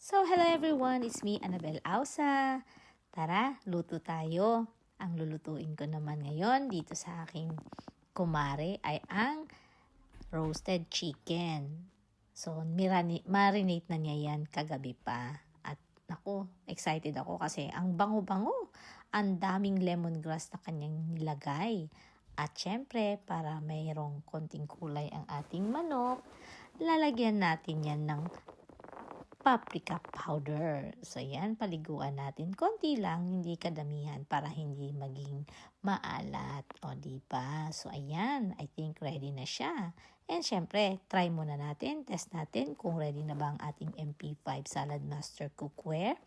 So, hello everyone! It's me, Annabel Ausa. Tara, luto tayo. Ang lulutuin ko naman ngayon dito sa aking kumare ay ang roasted chicken. So, marinate na niya yan kagabi pa. At naku, excited ako kasi ang bango-bango. Ang daming lemongrass na kanyang nilagay. At syempre, para mayroong konting kulay ang ating manok, lalagyan natin yan ng paprika powder. So, yan, paliguan natin. Konti lang, hindi kadamihan para hindi maging maalat. O, diba? So, ayan, I think ready na siya. And, syempre, try muna natin, test natin kung ready na ba ang ating MP5 Salad Master Cookware.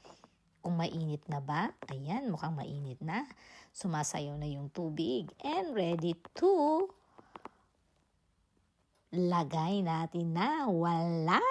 Kung mainit na ba? Ayan, mukhang mainit na. Sumasayaw na yung tubig. And ready to lagay natin na. Wala!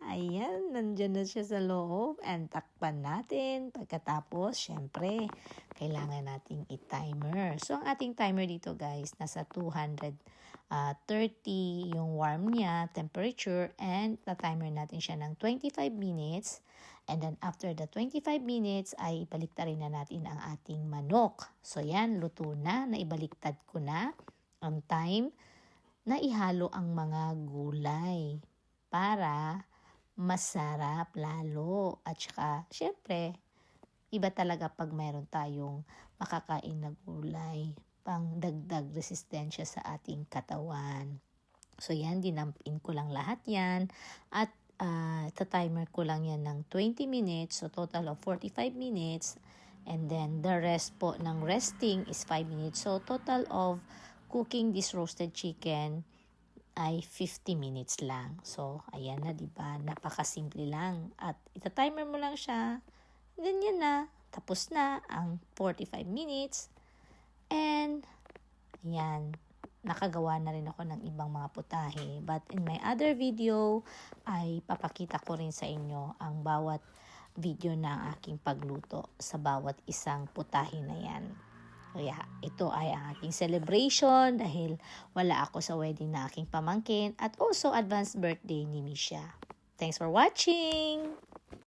Ayan, nandyan na siya sa loob. And takpan natin. Pagkatapos, syempre, kailangan nating i-timer. So, ang ating timer dito, guys, nasa 230 yung warm niya, temperature. And na-timer natin siya ng 25 minutes. And then, after the 25 minutes, ay ibaliktarin na natin ang ating manok. So, yan, luto na. Naibaliktad ko na ang time na ihalo ang mga gulay para masarap lalo. At saka, syempre, iba talaga pag mayroon tayong makakain na gulay pang dagdag resistensya sa ating katawan. So, yan, dinampin ko lang lahat yan. At timer ko lang yan ng 20 minutes. So, total of 45 minutes. And then, the rest po ng resting is 5 minutes. So, total of cooking this roasted chicken ay 50 minutes lang. So, ayan na, diba? Napakasimple lang. At ita-timer mo lang siya. Then, yan na. Tapos na ang 45 minutes. And, ayan. Nakagawa na rin ako ng ibang mga putahe. But in my other video, ay papakita ko rin sa inyo ang bawat video ng aking pagluto sa bawat isang putahe na yan. Kaya ito ay ang aking celebration dahil wala ako sa wedding na aking pamangkin at also advanced birthday ni Misha. Thanks for watching!